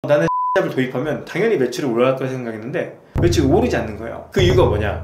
나는 을 도입하면 당연히 매출이 올라갈 거라 생각했는데 매출이 오르지 않는 거예요. 그 이유가 뭐냐?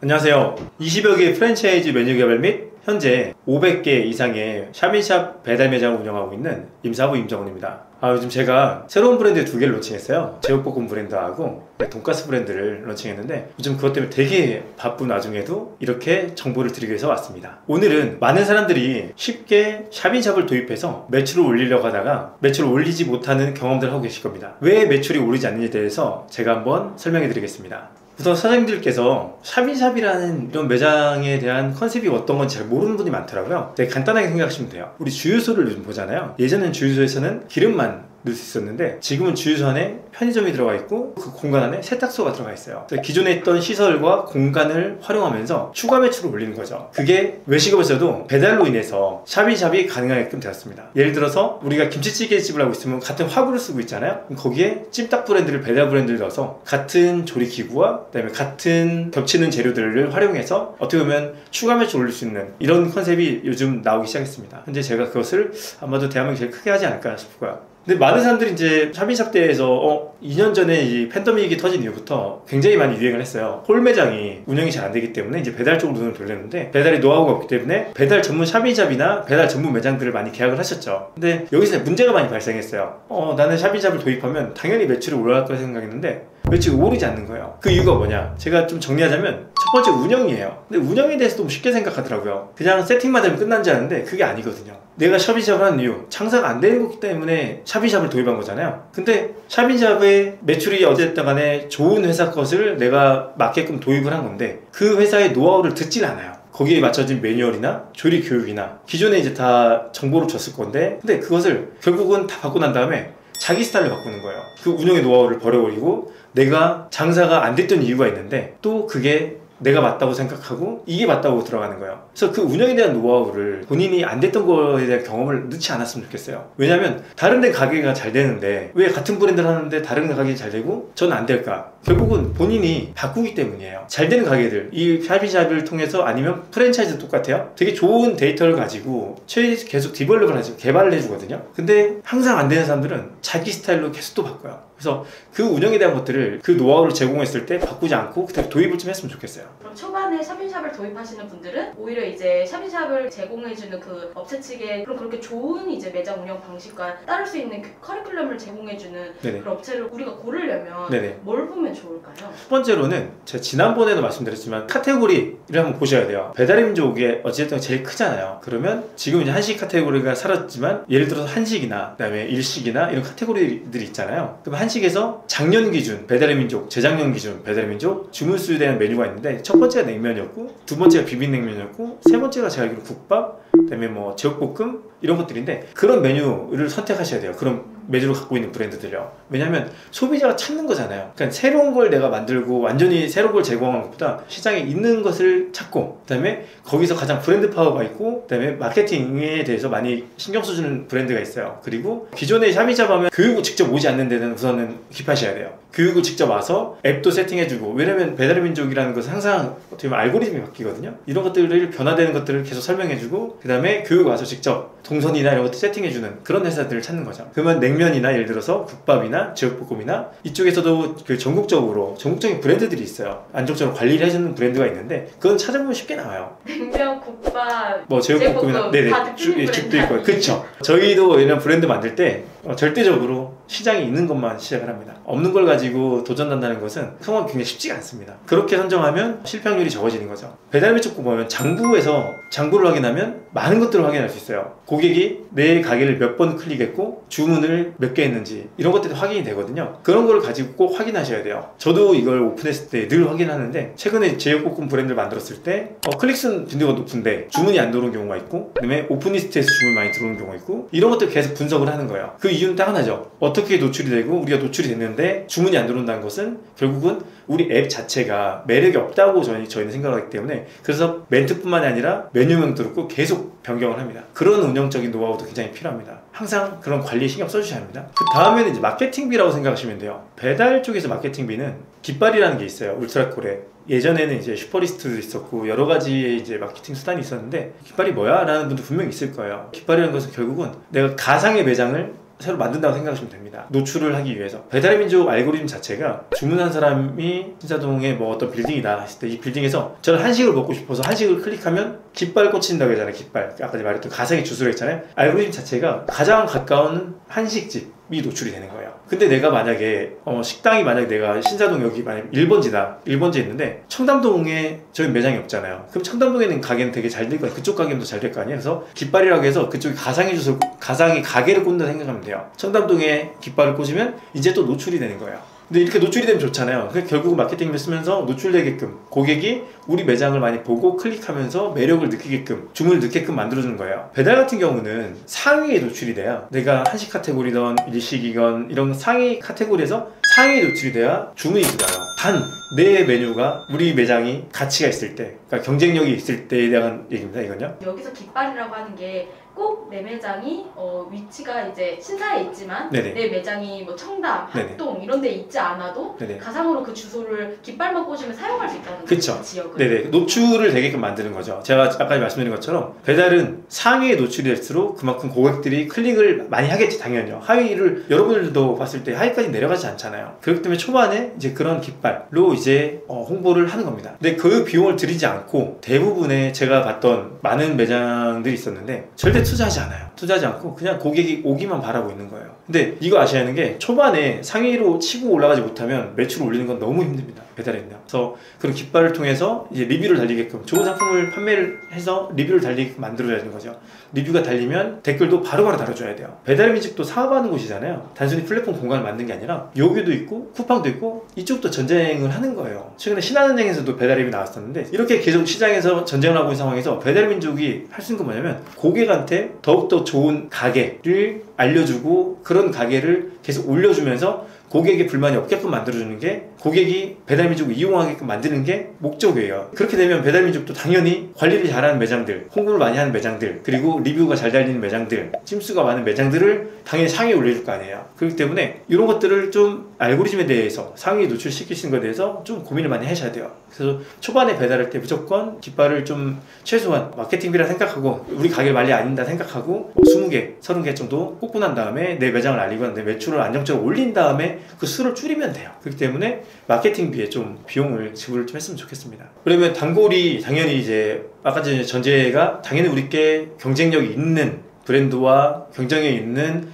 안녕하세요. 20여 개의 프랜차이즈 메뉴 개발 및 현재 500개 이상의 샵인샵 배달 매장을 운영하고 있는 임사부 임정훈입니다. 요즘 제가 새로운 브랜드 2개를 론칭했어요. 제육볶음 브랜드하고 돈가스 브랜드를 론칭했는데 요즘 그것 때문에 되게 바쁜 와중에도 이렇게 정보를 드리기 위해서 왔습니다. 오늘은 많은 사람들이 쉽게 샵인샵을 도입해서 매출을 올리려고 하다가 매출을 올리지 못하는 경험들을 하고 계실 겁니다. 왜 매출이 오르지 않는지에 대해서 제가 한번 설명해 드리겠습니다. 우선 사장님들께서 샵인샵이라는 이런 매장에 대한 컨셉이 어떤 건지 잘 모르는 분이 많더라고요. 되게 간단하게 생각하시면 돼요. 우리 주유소를 요즘 보잖아요. 예전엔 주유소에서는 기름만 넣을 수 있었는데 지금은 주유소 안에 편의점이 들어가 있고 그 공간 안에 세탁소가 들어가 있어요. 기존에 있던 시설과 공간을 활용하면서 추가 매출을 올리는 거죠. 그게 외식업에서도 배달로 인해서 샵인샵이 가능하게끔 되었습니다. 예를 들어서 우리가 김치찌개 집을 하고 있으면 같은 화구를 쓰고 있잖아요. 거기에 찜닭 브랜드를 배달 브랜드를 넣어서 같은 조리기구와 그다음에 같은 겹치는 재료들을 활용해서 어떻게 보면 추가 매출 올릴 수 있는 이런 컨셉이 요즘 나오기 시작했습니다. 현재 제가 그것을 아마도 대한민국이 제일 크게 하지 않을까 싶고요. 근데 많은 사람들이 이제 샵인샵 대에서 2년 전에 이 팬데믹이 터진 이후부터 굉장히 많이 유행을 했어요. 홀 매장이 운영이 잘 안 되기 때문에 이제 배달 쪽으로 눈을 돌렸는데 배달이 노하우가 없기 때문에 배달 전문 샵인샵이나 배달 전문 매장들을 많이 계약을 하셨죠. 근데 여기서 문제가 많이 발생했어요. 나는 샵인샵을 도입하면 당연히 매출이 올라갈 거라 생각했는데 매출이 오르지 않는 거예요. 그 이유가 뭐냐? 제가 좀 정리하자면 첫 번째 운영이에요. 근데 운영에 대해서 너무 쉽게 생각하더라고요. 그냥 세팅만 되면 끝난 줄 아는데 그게 아니거든요. 내가 샵인샵을 하는 이유, 장사가 안 되는 거기 때문에 샵인샵을 도입한 거잖아요. 근데 샵인샵의 매출이 어쨌든 간에 좋은 회사 것을 내가 맞게끔 도입을 한 건데 그 회사의 노하우를 듣질 않아요. 거기에 맞춰진 매뉴얼이나 조리 교육이나 기존에 이제 다 정보를 줬을 건데 근데 그것을 결국은 다 받고 난 다음에 자기 스타일로 바꾸는 거예요. 그 운영의 노하우를 버려버리고 내가 장사가 안 됐던 이유가 있는데 또 그게 내가 맞다고 생각하고 이게 맞다고 들어가는 거예요. 그래서 그 운영에 대한 노하우를 본인이 안 됐던 거에 대한 경험을 넣지 않았으면 좋겠어요. 왜냐면 다른 데 가게가 잘 되는데 왜 같은 브랜드를 하는데 다른 가게가 잘 되고 저는 안 될까? 결국은 본인이 바꾸기 때문이에요. 잘 되는 가게들, 이 샵인샵을 통해서 아니면 프랜차이즈도 똑같아요. 되게 좋은 데이터를 가지고 계속 디벨롭을 하지 개발을 해주거든요. 근데 항상 안 되는 사람들은 자기 스타일로 계속 또 바꿔요. 그래서 그 운영에 대한 것들을 그 노하우를 제공했을 때 바꾸지 않고 그때 도입을 좀 했으면 좋겠어요. 그럼 초반에 샵인샵을 도입하시는 분들은 오히려 이제 샵인샵을 제공해주는 그 업체 측에 그럼 그렇게 좋은 이제 매장 운영 방식과 따를 수 있는 그 커리큘럼을 제공해주는 네네. 그런 업체를 우리가 고르려면 네네. 뭘 보면 좋을까요? 첫 번째로는 제가 지난번에도 말씀드렸지만 카테고리를 한번 보셔야 돼요. 배달민족이 어쨌든 제일 크잖아요. 그러면 지금 이제 한식 카테고리가 사라졌지만 예를 들어서 한식이나 그다음에 일식이나 이런 카테고리들이 있잖아요. 그럼 한식에서 작년 기준 배달의민족, 재작년 기준 배달의민족 주문 수되는 메뉴가 있는데 첫 번째가 냉면이었고 두 번째가 비빔냉면이었고 세 번째가 제가 알기로 국밥, 그다음에 뭐 제육볶음 이런 것들인데 그런 메뉴를 선택하셔야 돼요. 그런 메뉴를 갖고 있는 브랜드들요. 왜냐면 소비자가 찾는 거잖아요. 그러니까 새로운 걸 내가 만들고 완전히 새로운 걸 제공하는 것보다 시장에 있는 것을 찾고 그다음에 거기서 가장 브랜드 파워가 있고 그다음에 마케팅에 대해서 많이 신경 써주는 브랜드가 있어요. 그리고 기존에 샵인샵 하면 교육을 직접 오지 않는 데는 우선은 킵하셔야 돼요. 교육을 직접 와서 앱도 세팅해주고 왜냐면 배달의민족이라는 것은 항상 어떻게 보면 알고리즘이 바뀌거든요. 이런 것들을 변화되는 것들을 계속 설명해주고 그 다음에 교육 와서 직접 동선이나 이런 것들 세팅해주는 그런 회사들을 찾는 거죠. 그러면 냉면이나 예를 들어서 국밥이나 제육볶음이나 이쪽에서도 그 전국적인 브랜드들이 있어요. 안정적으로 관리를 해주는 브랜드가 있는데 그건 찾아보면 쉽게 나와요. 냉면, 국밥, 뭐 제육볶음이나 네네 다 죽도 있고 그렇죠. 저희도 이런 브랜드 만들 때 절대적으로 시장에 있는 것만 시작을 합니다. 없는 걸 가지고 도전한다는 것은 성공하기 굉장히 쉽지가 않습니다. 그렇게 선정하면 실패 확률이 적어지는 거죠. 배달비 쪽고 보면 장부에서 장부를 확인하면 많은 것들을 확인할 수 있어요. 고객이 내 가게를 몇 번 클릭했고 주문을 몇 개 했는지 이런 것들이 확인이 되거든요. 그런 걸 가지고 꼭 확인하셔야 돼요. 저도 이걸 오픈했을 때 늘 확인하는데 최근에 제육볶음 브랜드를 만들었을 때 클릭슨 빈도가 높은데 주문이 안 들어오는 경우가 있고 그다음에 오픈리스트에서 주문 많이 들어오는 경우가 있고 이런 것들 계속 분석을 하는 거예요. 그 이유는 딱 하나죠. 어떻게 노출이 되고 우리가 노출이 됐는데 주문이 안 들어온다는 것은 결국은 우리 앱 자체가 매력이 없다고 저희는 생각하기 때문에 그래서 멘트뿐만이 아니라 메뉴명도 그렇고 계속 변경을 합니다. 그런 운영적인 노하우도 굉장히 필요합니다. 항상 그런 관리에 신경 써주셔야 합니다. 그 다음에는 이제 마케팅비라고 생각하시면 돼요. 배달 쪽에서 마케팅비는 깃발이라는 게 있어요. 울트라콜에 예전에는 이제 슈퍼리스트도 있었고 여러 가지의 이제 마케팅 수단이 있었는데 깃발이 뭐야? 라는 분도 분명히 있을 거예요. 깃발이라는 것은 결국은 내가 가상의 매장을 새로 만든다고 생각하시면 됩니다. 노출을 하기 위해서. 배달의 민족 알고리즘 자체가 주문한 사람이 신사동에 뭐 어떤 빌딩이다 했을 때 이 빌딩에서 저는 한식을 먹고 싶어서 한식을 클릭하면 깃발 꽂힌다고 했잖아요. 깃발. 아까 말했던 가상의 주소로 했잖아요. 알고리즘 자체가 가장 가까운 한식집이 노출이 되는 거예요. 근데 내가 만약에 식당이 만약에 내가 신사동 여기 만약 1번지다 1번지에 있는데 청담동에 저희 매장이 없잖아요. 그럼 청담동에는 가게는 되게 잘 될 거예요. 그쪽 가게는 더 잘 될 거 아니에요. 그래서 깃발이라고 해서 그쪽에 가상의 주소 가상의 가게를 꽂는다 생각하면 돼요. 청담동에 깃발을 꽂으면 이제 또 노출이 되는 거예요. 근데 이렇게 노출이 되면 좋잖아요. 결국은 마케팅을 쓰면서 노출되게끔 고객이 우리 매장을 많이 보고 클릭하면서 매력을 느끼게끔 주문을 넣게끔 만들어주는 거예요. 배달 같은 경우는 상위에 노출이 돼야 내가 한식 카테고리든 일식이건 이런 상위 카테고리에서 상위에 노출이 돼야 주문이 들어요. 단 내 메뉴가 우리 매장이 가치가 있을 때 그러니까 경쟁력이 있을 때에 대한 얘기입니다. 이건요. 여기서 깃발이라고 하는 게 꼭 내 매장이 위치가 이제 신사에 있지만 네네. 내 매장이 뭐 청담, 네네. 합동 이런 데 있지 않아도 네네. 가상으로 그 주소를 깃발만 꽂으면 사용할 수 있다는 그쵸. 거죠. 지역을. 네네. 노출을 되게끔 만드는 거죠. 제가 아까 말씀드린 것처럼 배달은 상위에 노출이 될수록 그만큼 고객들이 클릭을 많이 하겠지 당연히요. 하위를 여러분들도 봤을 때 하위까지 내려가지 않잖아요. 그렇기 때문에 초반에 이제 그런 깃발로 이제 홍보를 하는 겁니다. 근데 그 비용을 들이지 않고 대부분의 제가 봤던 많은 매장들이 있었는데 절대 투자하지 않아요. 투자하지 않고 그냥 고객이 오기만 바라고 있는 거예요. 근데 이거 아셔야 하는 게 초반에 상위로 치고 올라가지 못하면 매출을 올리는 건 너무 힘듭니다. 배달입니다. 그래서 그런 깃발을 통해서 이제 리뷰를 달리게끔 좋은 상품을 판매를 해서 리뷰를 달리게끔 만들어야 되는 거죠. 리뷰가 달리면 댓글도 바로바로 달아줘야 돼요. 배달의 민족도 사업하는 곳이잖아요. 단순히 플랫폼 공간을 만든 게 아니라 요기도 있고 쿠팡도 있고 이쪽도 전쟁을 하는 거예요. 최근에 신한은행에서도 배달앱이 나왔었는데 이렇게 계속 시장에서 전쟁을 하고 있는 상황에서 배달의 민족이 할 수 있는 건 뭐냐면 고객한테 더욱더 좋은 가게를 알려주고 그런 가게를 계속 올려주면서 고객의 불만이 없게끔 만들어주는 게 고객이 배달민족을 이용하게끔 만드는 게 목적이에요. 그렇게 되면 배달민족도 당연히 관리를 잘하는 매장들, 홍보를 많이 하는 매장들, 그리고 리뷰가 잘 달리는 매장들, 찜수가 많은 매장들을 당연히 상위에 올려줄 거 아니에요. 그렇기 때문에 이런 것들을 좀 알고리즘에 대해서 상위에 노출시키시는 것에 대해서 좀 고민을 많이 하셔야 돼요. 그래서 초반에 배달할 때 무조건 깃발을 좀 최소한 마케팅비라 생각하고 우리 가게 관리 아닌다 생각하고 20개, 30개 정도 꽂고 난 다음에 내 매장을 알리고 내 매출을 안정적으로 올린 다음에 그 수를 줄이면 돼요. 그렇기 때문에 마케팅비에 좀 비용을 지불을 좀 했으면 좋겠습니다. 그러면 단골이 당연히 이제 아까 전제가 당연히 우리께 경쟁력이 있는 브랜드와 경쟁력이 있는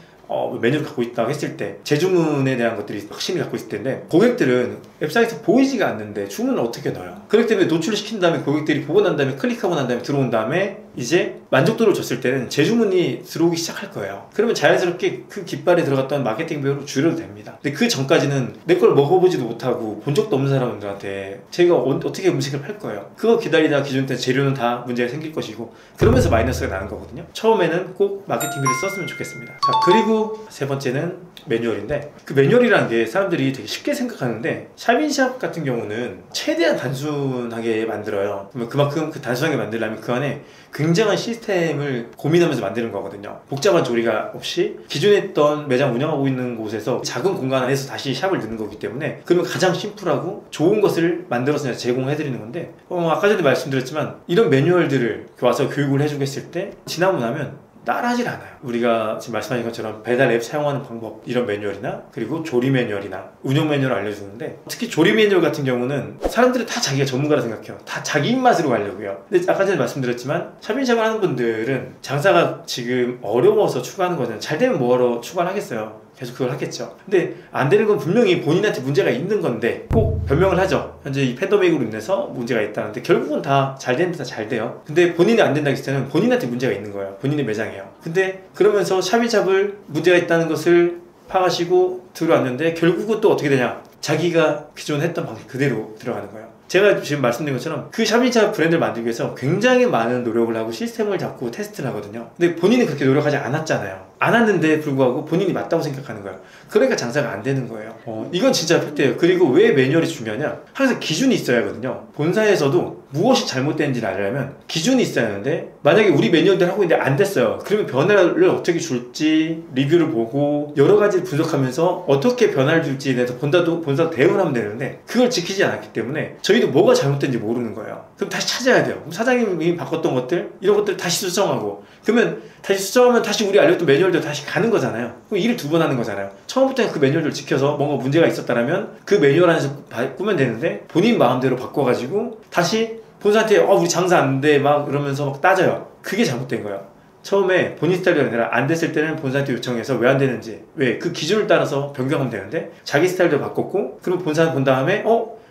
메뉴를 갖고 있다고 했을 때 재주문에 대한 것들이 확신이 갖고 있을 텐데 고객들은 웹사이트에 보이지가 않는데 주문을 어떻게 넣어요? 그렇기 때문에 노출을 시킨 다음에 고객들이 보고 난 다음에 클릭하고 난 다음에 들어온 다음에 이제 만족도를 줬을 때는 재주문이 들어오기 시작할 거예요. 그러면 자연스럽게 그 깃발에 들어갔던 마케팅 비용을 줄여도 됩니다. 근데 그 전까지는 내 걸 먹어보지도 못하고 본 적도 없는 사람들한테 제가 어떻게 음식을 팔 거예요. 그거 기다리다가 기존 때 재료는 다 문제가 생길 것이고 그러면서 마이너스가 나는 거거든요. 처음에는 꼭 마케팅비를 썼으면 좋겠습니다. 자, 그리고 세 번째는 매뉴얼인데 그 매뉴얼이라는 게 사람들이 되게 쉽게 생각하는데 샵인샵 같은 경우는 최대한 단순하게 만들어요. 그만큼 그 단순하게 만들려면 그 안에 굉장한 시스템을 고민하면서 만드는 거거든요. 복잡한 조리가 없이 기존에 있던 매장 운영하고 있는 곳에서 작은 공간 안에서 다시 샵을 넣는 거기 때문에 그러면 가장 심플하고 좋은 것을 만들어서 제공해드리는 건데 아까 전에 말씀드렸지만 이런 매뉴얼들을 와서 교육을 해주고 했을 때 지나고 나면 따라하질 않아요. 우리가 지금 말씀하신 것처럼 배달 앱 사용하는 방법 이런 매뉴얼이나 그리고 조리 매뉴얼이나 운영 매뉴얼을 알려주는데 특히 조리 매뉴얼 같은 경우는 사람들이 다 자기가 전문가라 생각해요. 다 자기 입맛으로 가려고요. 근데 아까 전에 말씀드렸지만 샵인샵을 하는 분들은 장사가 지금 어려워서 추가하는 거잖아요. 잘 되면 뭐하러 추가를 하겠어요. 계속 그걸 하겠죠. 근데 안 되는 건 분명히 본인한테 문제가 있는 건데 꼭 변명을 하죠. 현재 이 팬데믹으로 인해서 문제가 있다는데 결국은 다 잘 되는 데 다 잘 돼요. 근데 본인이 안 된다고 했을 때는 본인한테 문제가 있는 거예요. 본인의 매장이에요. 근데 그러면서 샵인샵을 문제가 있다는 것을 파악하시고 들어왔는데 결국은 또 어떻게 되냐? 자기가 기존 했던 방식 그대로 들어가는 거예요. 제가 지금 말씀드린 것처럼 그 샵인샵 브랜드를 만들기 위해서 굉장히 많은 노력을 하고 시스템을 잡고 테스트를 하거든요. 근데 본인이 그렇게 노력하지 않았잖아요. 안 왔는데 불구하고 본인이 맞다고 생각하는 거예요. 그러니까 장사가 안 되는 거예요. 이건 진짜 팩트예요. 그리고 왜 매뉴얼이 중요하냐? 항상 기준이 있어야 하거든요. 본사에서도 무엇이 잘못되는지를 알려면 기준이 있어야 하는데, 만약에 우리 매뉴얼대로 하고 있는데 안 됐어요. 그러면 변화를 어떻게 줄지 리뷰를 보고 여러 가지를 분석하면서 어떻게 변화를 줄지에 대해서 본사도 대응을 하면 되는데, 그걸 지키지 않았기 때문에 저희도 뭐가 잘못된지 모르는 거예요. 그럼 다시 찾아야 돼요. 그럼 사장님이 바꿨던 것들, 이런 것들을 다시 수정하고, 그러면 다시 수정하면 다시 우리 알려줬던 매뉴얼대로 다시 가는 거잖아요. 그럼 일을 두 번 하는 거잖아요. 처음부터 그 매뉴얼을 지켜서 뭔가 문제가 있었다면 그 매뉴얼 안에서 바꾸면 되는데, 본인 마음대로 바꿔가지고 다시 본사한테 우리 장사 안 돼 막 이러면서 막 따져요. 그게 잘못된 거예요. 처음에 본인 스타일대로 아니라 안 됐을 때는 본사한테 요청해서 왜 안 되는지, 왜 그 기준을 따라서 변경하면 되는데, 자기 스타일대로 바꿨고, 그리고 본사는 본 다음에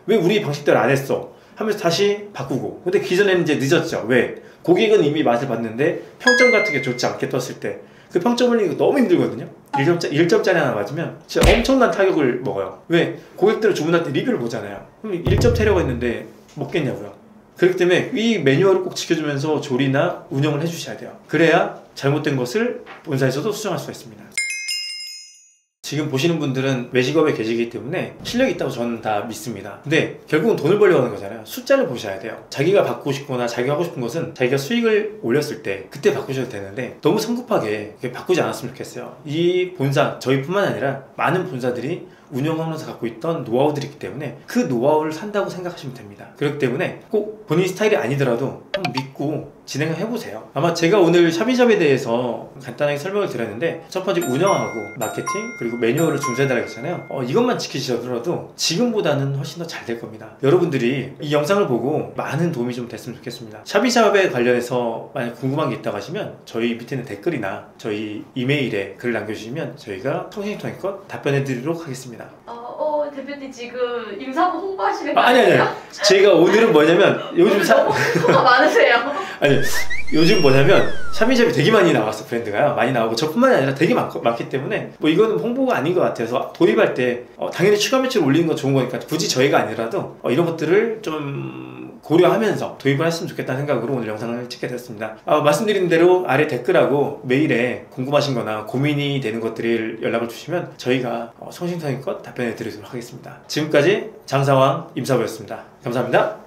왜 우리 방식대로 안 했어 하면서 다시 바꾸고. 근데 기존에는 이제 늦었죠. 왜? 고객은 이미 맛을 봤는데 평점 같은 게 좋지 않게 떴을 때 그 평점 올리는 거 너무 힘들거든요. 1점짜리 하나 맞으면 진짜 엄청난 타격을 먹어요. 왜? 고객들은 주문할 때 리뷰를 보잖아요. 그럼 1점 테러가 있는데 먹겠냐고요. 그렇기 때문에 이 매뉴얼을 꼭 지켜주면서 조리나 운영을 해주셔야 돼요. 그래야 잘못된 것을 본사에서도 수정할 수가 있습니다. 지금 보시는 분들은 외식업에 계시기 때문에 실력이 있다고 저는 다 믿습니다. 근데 결국은 돈을 벌려고 하는 거잖아요. 숫자를 보셔야 돼요. 자기가 바꾸고 싶거나 자기가 하고 싶은 것은 자기가 수익을 올렸을 때 그때 바꾸셔도 되는데, 너무 성급하게 바꾸지 않았으면 좋겠어요. 이 본사, 저희뿐만 아니라 많은 본사들이 운영하면서 갖고 있던 노하우들이 있기 때문에 그 노하우를 산다고 생각하시면 됩니다. 그렇기 때문에 꼭 본인 스타일이 아니더라도 한번 믿고 진행을 해보세요. 아마 제가 오늘 샵인샵에 대해서 간단하게 설명을 드렸는데, 첫 번째 운영하고 마케팅, 그리고 매뉴얼을 준수해달라고 했잖아요. 이것만 지키시더라도 지금보다는 훨씬 더 잘 될 겁니다. 여러분들이 이 영상을 보고 많은 도움이 좀 됐으면 좋겠습니다. 샵인샵에 관련해서 만약 궁금한 게 있다고 하시면 저희 밑에 있는 댓글이나 저희 이메일에 글을 남겨주시면 저희가 통신통행껏 답변해 드리도록 하겠습니다. 대표님 지금 임사부 홍보하시는 거 아니. 제가 오늘은 뭐냐면 요즘 홍보가 많으세요. 아니, 요즘 뭐냐면 샵인샵이 되게 많이 나왔어. 브랜드가요 많이 나오고, 저뿐만이 아니라 되게 많기 때문에 이거는 홍보가 아닌 것 같아서, 도입할 때 당연히 추가 매출 올리는 건 좋은 거니까 굳이 저희가 아니라도 이런 것들을 좀 고려하면서 도입을 했으면 좋겠다는 생각으로 오늘 영상을 찍게 됐습니다. 말씀드린 대로 아래 댓글하고 메일에 궁금하신 거나 고민이 되는 것들을 연락을 주시면 저희가 성심성의껏 답변해 드리도록 하겠습니다. 지금까지 장사왕 임사부였습니다. 감사합니다.